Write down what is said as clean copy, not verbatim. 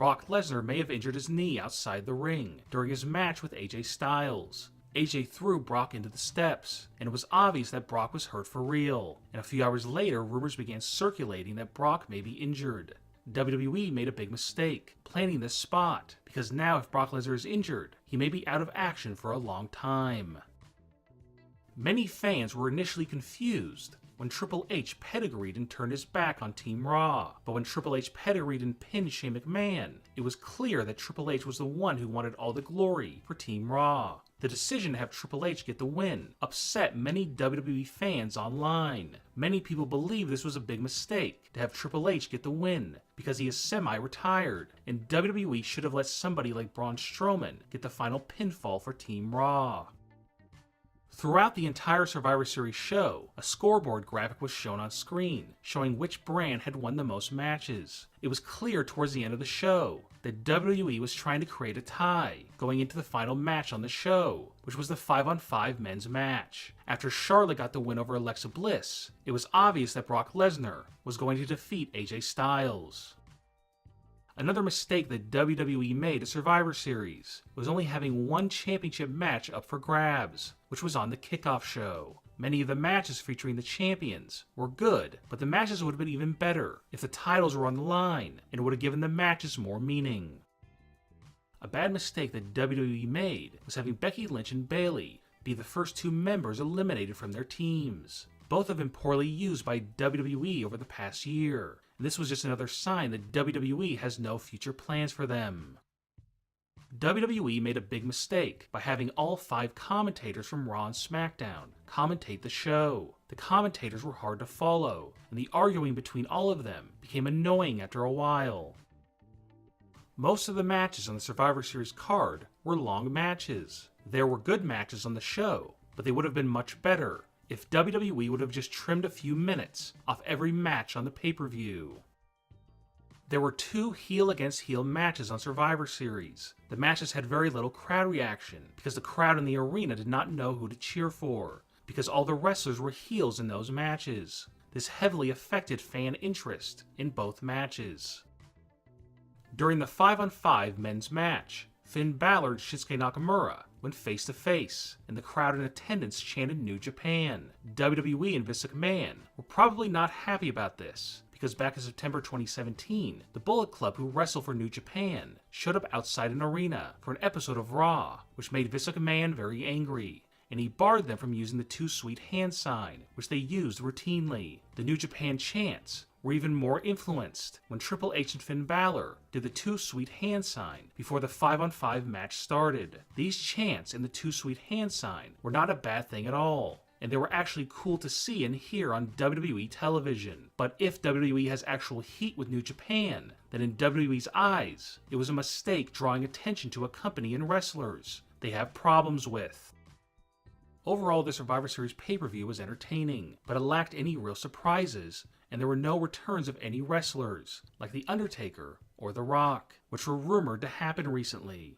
Brock Lesnar may have injured his knee outside the ring during his match with AJ Styles. AJ threw Brock into the steps, and it was obvious that Brock was hurt for real. And a few hours later, rumors began circulating that Brock may be injured. WWE made a big mistake planning this spot, because now if Brock Lesnar is injured, he may be out of action for a long time. Many fans were initially confused when Triple H pedigreed and turned his back on Team Raw, but when Triple H pedigreed and pinned Shane McMahon, it was clear that Triple H was the one who wanted all the glory for Team Raw. The decision to have Triple H get the win upset many WWE fans online. Many people believe this was a big mistake to have Triple H get the win because he is semi-retired, and WWE should have let somebody like Braun Strowman get the final pinfall for Team Raw. Throughout the entire Survivor Series show, a scoreboard graphic was shown on screen, showing which brand had won the most matches. It was clear towards the end of the show that WWE was trying to create a tie going into the final match on the show, which was the 5-on-5 men's match. After Charlotte got the win over Alexa Bliss, it was obvious that Brock Lesnar was going to defeat AJ Styles. Another mistake that WWE made at Survivor Series was only having one championship match up for grabs, which was on the kickoff show. Many of the matches featuring the champions were good, but the matches would have been even better if the titles were on the line, and it would have given the matches more meaning. A bad mistake that WWE made was having Becky Lynch and Bayley be the first two members eliminated from their teams. Both have been poorly used by WWE over the past year. This was just another sign that WWE has no future plans for them. WWE made a big mistake by having all 5 commentators from Raw and SmackDown commentate the show. The commentators were hard to follow, and the arguing between all of them became annoying after a while. Most of the matches on the Survivor Series card were long matches. There were good matches on the show, but they would have been much better if WWE would have just trimmed a few minutes off every match on the pay-per-view. There were 2 heel against heel matches on Survivor Series. The matches had very little crowd reaction because the crowd in the arena did not know who to cheer for, because all the wrestlers were heels in those matches. This heavily affected fan interest in both matches. During the 5-on-5 men's match, Finn Balor and Shinsuke Nakamura went face to face, and the crowd in attendance chanted New Japan. WWE and Vince McMahon were probably not happy about this, because back in September 2017, the Bullet Club, who wrestled for New Japan, showed up outside an arena for an episode of Raw, which made Vince McMahon very angry, and he barred them from using the Too Sweet hand sign, which they used routinely. The New Japan chants were even more influenced when Triple H and Finn Balor did the Too Sweet hand sign before the 5-on-5 match started. These chants and the Too Sweet hand sign were not a bad thing at all, and they were actually cool to see and hear on WWE television. But if WWE has actual heat with New Japan, then in WWE's eyes, it was a mistake drawing attention to a company and wrestlers they have problems with. Overall, the Survivor Series pay-per-view was entertaining, but it lacked any real surprises, and there were no returns of any wrestlers, like The Undertaker or The Rock, which were rumored to happen recently.